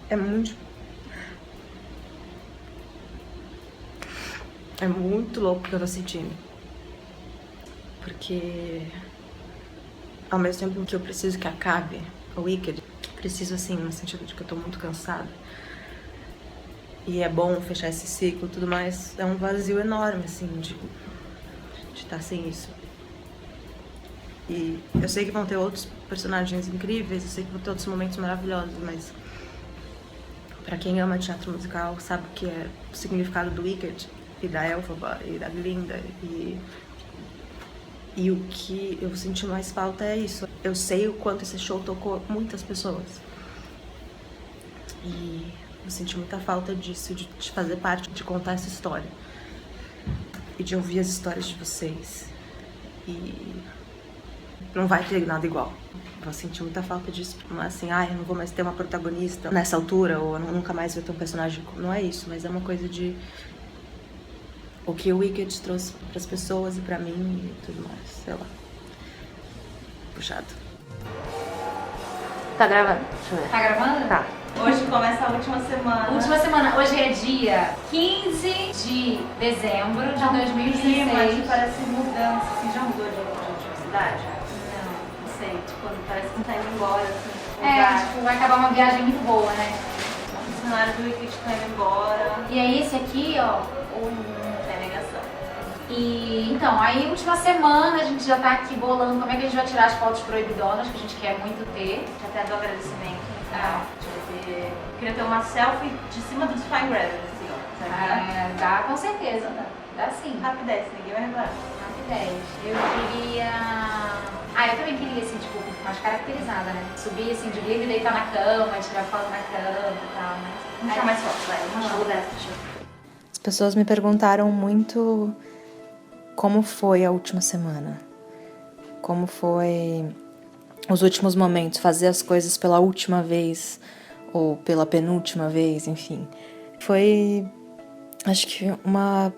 É muito... É muito louco o que eu tô sentindo. Porque ao mesmo tempo que eu preciso que acabe o Wicked, preciso assim, no sentido de que eu tô muito cansada. E é bom fechar esse ciclo e tudo mais. É um vazio enorme, assim, de estar sem isso. E eu sei que vão ter outros personagens incríveis, eu sei que vão ter outros momentos maravilhosos, mas pra quem ama teatro musical sabe o que é o significado do Wicked e da Elphaba e da Glinda e o que eu senti mais falta é isso. Eu sei o quanto esse show tocou muitas pessoas. E eu senti muita falta disso, de fazer parte, de contar essa história. E de ouvir as histórias de vocês. E não vai ter nada igual. Eu senti muita falta disso. Não é assim, eu não vou mais ter uma protagonista nessa altura, ou eu nunca mais vou ter um personagem. Não é isso, mas é uma coisa de o que o Wicked trouxe pras pessoas e pra mim e tudo mais, sei lá. Puxado. Tá gravando? Deixa eu ver. Tá gravando? Tá. Hoje começa a última semana. Última semana. Hoje é dia 15 de dezembro de 2016. Mas parece mudança, assim, já mudou de cidade? Não. Não sei, tipo, parece que não tá indo embora, assim. Tipo, vai acabar uma viagem muito boa, né? O funcionário do Wicked tá indo embora. E aí esse aqui, ó, É negação. E então, aí última semana a gente já tá aqui bolando como é que a gente vai tirar as fotos proibidonas que a gente quer muito ter. Já tem do agradecimento. Queria ter uma selfie de cima dos Fine Gravity, assim, ó. Sabe? Dá com certeza, dá sim. Rapidez, ninguém vai reparar. Rapidez. Eu queria... eu também queria, assim, tipo, mais caracterizada, né? Subir, assim, de livre, deitar na cama, tirar foto na cama e tal, né? Vamos tirar mais fotos, vai. Vamos show dessa, deixa eu ver. As pessoas me perguntaram muito como foi a última semana. Como foi os últimos momentos, fazer as coisas pela última vez ou pela penúltima vez, enfim. Foi, acho que uma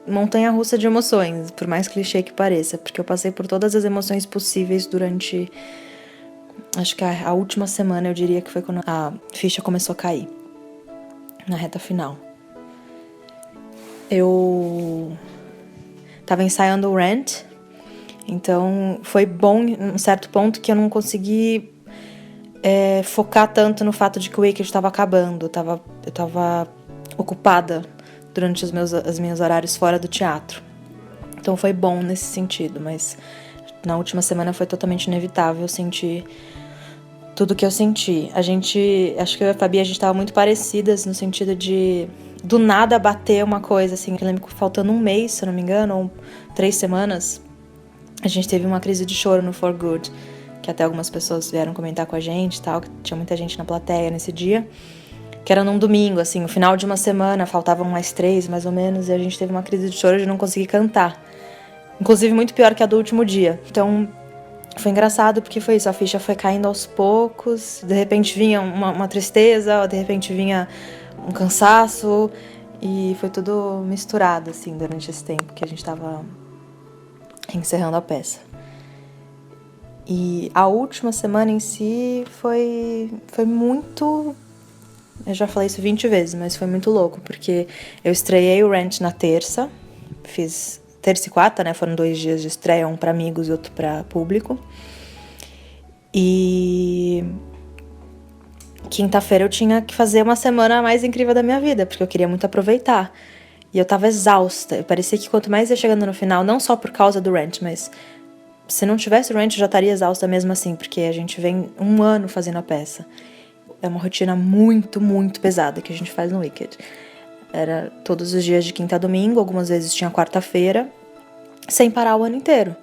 montanha-russa de emoções, por mais clichê que pareça, porque eu passei por todas as emoções possíveis durante, acho que a última semana, eu diria que foi quando a ficha começou a cair, na reta final. Eu tava ensaiando o Rent, então foi bom em um certo ponto que eu não consegui focar tanto no fato de que o Wicked estava acabando. Eu tava ocupada durante os meus horários fora do teatro. Então foi bom nesse sentido, mas na última semana foi totalmente inevitável sentir tudo que eu senti. Acho que eu e a Fabi, a gente tava muito parecidas no sentido de do nada bater uma coisa, assim. Eu lembro que faltando um mês, se eu não me engano, ou 3 semanas, a gente teve uma crise de choro no For Good, que até algumas pessoas vieram comentar com a gente e tal, que tinha muita gente na plateia nesse dia, que era num domingo, assim, no final de uma semana, faltavam mais 3, mais ou menos, e a gente teve uma crise de choro de não conseguir cantar. Inclusive, muito pior que a do último dia. Então, foi engraçado, porque foi isso, a ficha foi caindo aos poucos, de repente vinha uma tristeza, de repente vinha um cansaço, e foi tudo misturado, assim, durante esse tempo que a gente tava encerrando a peça. E a última semana em si foi muito... Eu já falei isso 20 vezes, mas foi muito louco, porque eu estreiei o Rent na terça, fiz terça e quarta, né? Foram 2 dias de estreia, um pra amigos e outro pra público. E quinta-feira eu tinha que fazer uma semana mais incrível da minha vida, porque eu queria muito aproveitar. E eu tava exausta. Parecia que quanto mais ia chegando no final, não só por causa do Rent, mas se não tivesse o Rent eu já estaria exausta mesmo assim, porque a gente vem 1 ano fazendo a peça. É uma rotina muito, muito pesada que a gente faz no Wicked. Era todos os dias de quinta a domingo, algumas vezes tinha quarta-feira, sem parar o ano inteiro.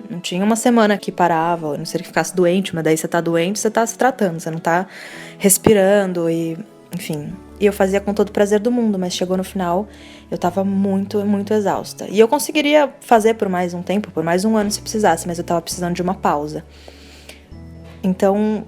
Não tinha uma semana que parava, a não ser que ficasse doente, mas daí você tá doente, você tá se tratando, você não tá respirando e, enfim. E eu fazia com todo o prazer do mundo, mas chegou no final, eu tava muito, muito exausta. E eu conseguiria fazer por mais um tempo, por mais 1 ano se precisasse, mas eu tava precisando de uma pausa. Então,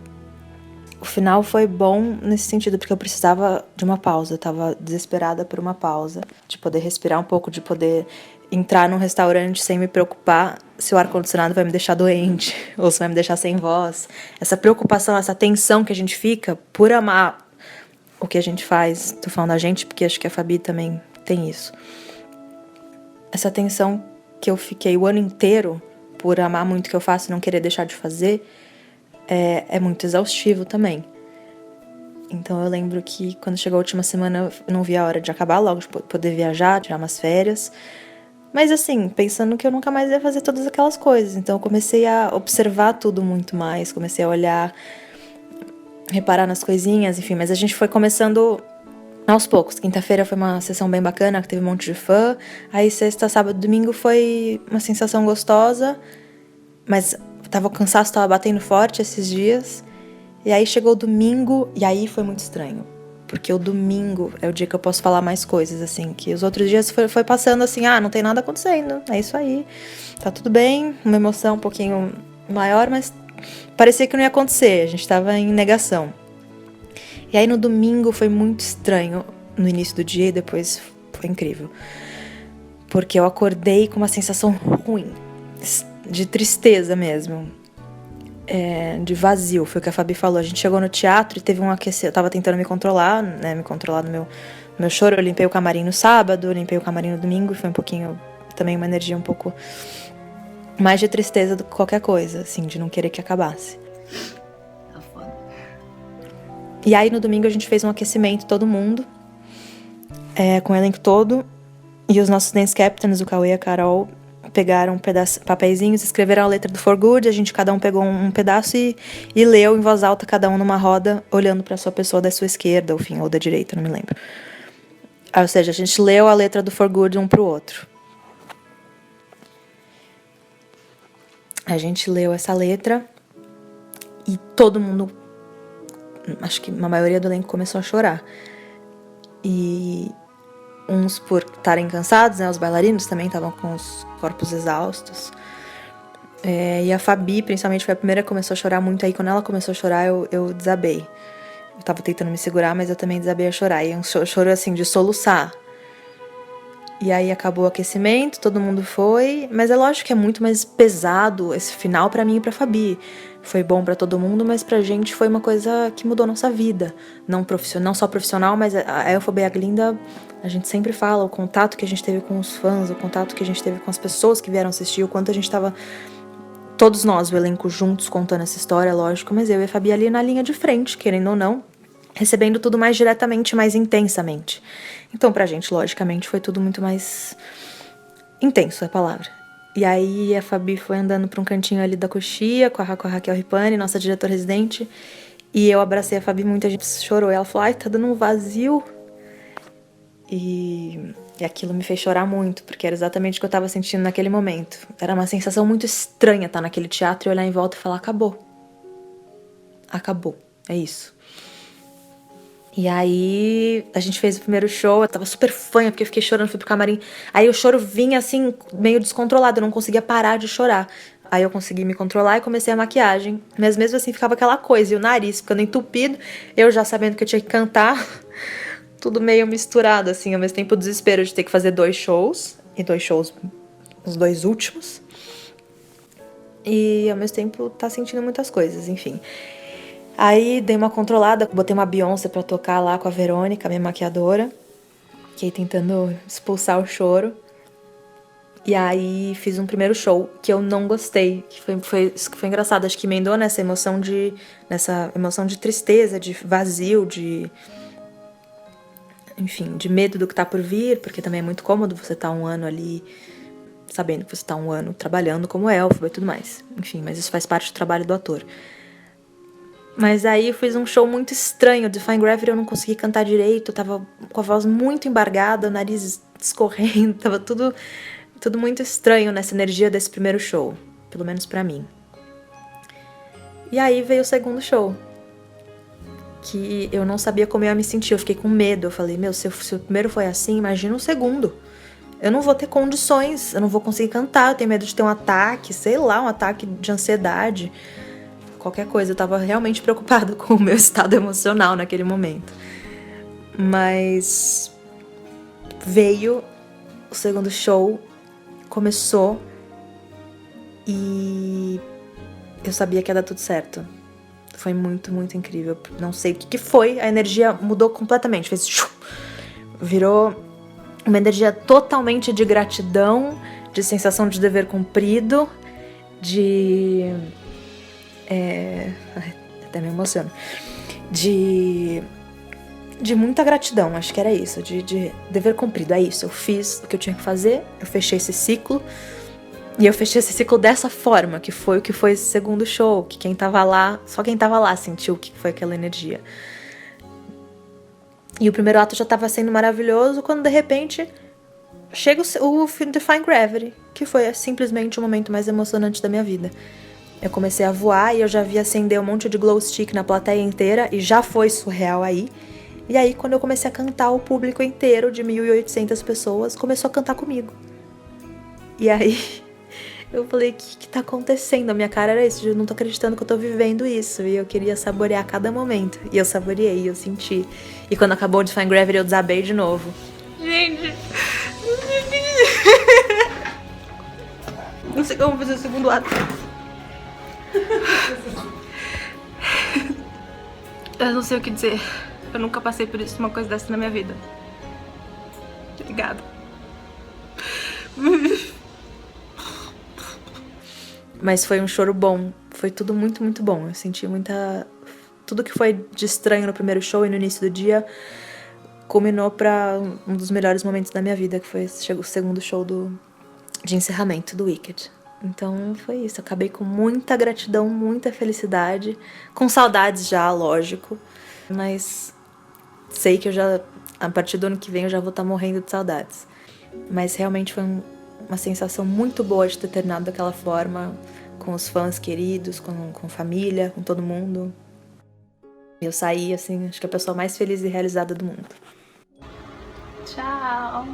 o final foi bom nesse sentido, porque eu precisava de uma pausa, eu tava desesperada por uma pausa, de poder respirar um pouco, de poder entrar num restaurante sem me preocupar se o ar-condicionado vai me deixar doente ou se vai me deixar sem voz. Essa preocupação, essa tensão que a gente fica por amar o que a gente faz. Tô falando a gente porque acho que a Fabi também tem isso. Essa tensão que eu fiquei o ano inteiro por amar muito o que eu faço e não querer deixar de fazer é muito exaustivo também. Então eu lembro que quando chegou a última semana eu não vi a hora de acabar logo, de poder viajar, tirar umas férias. Mas assim, pensando que eu nunca mais ia fazer todas aquelas coisas. Então eu comecei a observar tudo muito mais, comecei a olhar, reparar nas coisinhas, enfim. Mas a gente foi começando aos poucos. Quinta-feira foi uma sessão bem bacana, que teve um monte de fã. Aí sexta, sábado, domingo foi uma sensação gostosa. Mas o cansaço tava batendo forte esses dias. E aí chegou o domingo, e aí foi muito estranho. Porque o domingo é o dia que eu posso falar mais coisas, assim. Que os outros dias foi passando assim, não tem nada acontecendo, é isso aí. Tá tudo bem, uma emoção um pouquinho maior, mas parecia que não ia acontecer, a gente tava em negação. E aí no domingo foi muito estranho, no início do dia, e depois foi incrível. Porque eu acordei com uma sensação ruim, de tristeza mesmo. De vazio, foi o que a Fabi falou. A gente chegou no teatro e teve um aquecimento. Eu tava tentando me controlar no meu choro. Eu limpei o camarim no sábado, limpei o camarim no domingo, e foi um pouquinho, também uma energia um pouco mais de tristeza do que qualquer coisa, assim, de não querer que acabasse. Tá foda. E aí no domingo a gente fez um aquecimento, todo mundo, com o elenco todo, e os nossos dance captains, o Cauê e a Carol, pegaram papeizinhos, escreveram a letra do For Good, cada um pegou um pedaço e leu em voz alta, cada um numa roda, olhando para a sua pessoa da sua esquerda, ou da direita, não me lembro. Ou seja, a gente leu a letra do For Good um pro outro. A gente leu essa letra e todo mundo, acho que a maioria do elenco começou a chorar. E uns por estarem cansados, né? Os bailarinos também estavam com os corpos exaustos. E a Fabi, principalmente, foi a primeira que começou a chorar muito. Aí, quando ela começou a chorar, eu desabei. Eu tava tentando me segurar, mas eu também desabei a chorar. E um choro, assim, de soluçar. E aí, acabou o aquecimento, todo mundo foi. Mas é lógico que é muito mais pesado esse final pra mim e pra Fabi. Foi bom pra todo mundo, mas pra gente foi uma coisa que mudou nossa vida. Não só profissional, mas a Elphaba e a Glinda, a gente sempre fala o contato que a gente teve com os fãs, o contato que a gente teve com as pessoas que vieram assistir, o quanto a gente tava, todos nós, o elenco juntos, contando essa história, lógico, mas eu e a Fabi ali na linha de frente, querendo ou não, recebendo tudo mais diretamente, mais intensamente. Então pra gente, logicamente, foi tudo muito mais intenso, é a palavra. E aí a Fabi foi andando pra um cantinho ali da coxia com a Raquel Ripani, nossa diretora residente, e eu abracei a Fabi, muita gente chorou. E ela falou, tá dando um vazio. E aquilo me fez chorar muito, porque era exatamente o que eu tava sentindo naquele momento. Era uma sensação muito estranha estar naquele teatro e olhar em volta e falar, acabou. Acabou, é isso. E aí, a gente fez o primeiro show, eu tava super fanha, porque eu fiquei chorando, fui pro camarim. Aí o choro vinha, assim, meio descontrolado, eu não conseguia parar de chorar. Aí eu consegui me controlar e comecei a maquiagem. Mas mesmo assim, ficava aquela coisa, e o nariz ficando entupido, eu já sabendo que eu tinha que cantar, tudo meio misturado, assim, ao mesmo tempo o desespero de ter que fazer 2 shows, e 2 shows, os 2 últimos. E ao mesmo tempo tá sentindo muitas coisas, enfim. Aí dei uma controlada, botei uma Beyoncé pra tocar lá com a Verônica, minha maquiadora. Fiquei tentando expulsar o choro. E aí fiz um primeiro show que eu não gostei. Que foi engraçado, acho que emendou nessa emoção de tristeza, de vazio, enfim, de medo do que tá por vir, porque também é muito cômodo você tá um ano ali, sabendo que você tá um ano trabalhando como Elphaba e tudo mais. Enfim, mas isso faz parte do trabalho do ator. Mas aí eu fiz um show muito estranho. Defying Gravity eu não consegui cantar direito. Eu tava com a voz muito embargada, o nariz escorrendo. Tava tudo muito estranho nessa energia desse primeiro show. Pelo menos pra mim. E aí veio o segundo show. Que eu não sabia como eu ia me sentir. Eu fiquei com medo. Eu falei, se o primeiro foi assim, imagina o segundo. Eu não vou ter condições. Eu não vou conseguir cantar. Eu tenho medo de ter um ataque. Sei lá, um ataque de ansiedade. Qualquer coisa, eu tava realmente preocupada com o meu estado emocional naquele momento. Mas veio o segundo show começou e eu sabia que ia dar tudo certo. Foi muito, muito incrível. Não sei o que foi, a energia mudou completamente. Fez... Virou uma energia totalmente de gratidão, de sensação de dever cumprido, de... até me emociono. De muita gratidão, acho que era isso. De dever cumprido, é isso. Eu fiz o que eu tinha que fazer, eu fechei esse ciclo. E eu fechei esse ciclo dessa forma, que foi o que foi esse segundo show, que quem tava lá, só quem tava lá sentiu o que foi aquela energia. E o primeiro ato já tava sendo maravilhoso, quando de repente chega o Defying Gravity, que foi simplesmente o momento mais emocionante da minha vida. Eu comecei a voar e eu já vi acender um monte de glow stick na plateia inteira, e já foi surreal aí. E aí, quando eu comecei a cantar, o público inteiro de 1.800 pessoas começou a cantar comigo. E aí... eu falei, o que tá acontecendo? A minha cara era isso, eu não tô acreditando que eu tô vivendo isso. E eu queria saborear cada momento. E eu saboreei, eu senti. E quando acabou o Defying Gravity, eu desabei de novo. Gente... não sei como fazer o segundo ato. Eu não sei o que dizer. Eu nunca passei por isso, uma coisa dessa na minha vida. Obrigada. Mas foi um choro bom. Foi tudo muito, muito bom. Eu senti muita... tudo que foi de estranho no primeiro show e no início do dia culminou pra um dos melhores momentos da minha vida, que foi o segundo show de encerramento do Wicked. Então foi isso. Eu acabei com muita gratidão, muita felicidade. Com saudades já, lógico. Mas sei que a partir do ano que vem eu já vou estar morrendo de saudades. Mas realmente foi uma sensação muito boa de ter terminado daquela forma, com os fãs queridos, com família, com todo mundo. Eu saí, assim, acho que a pessoa mais feliz e realizada do mundo. Tchau!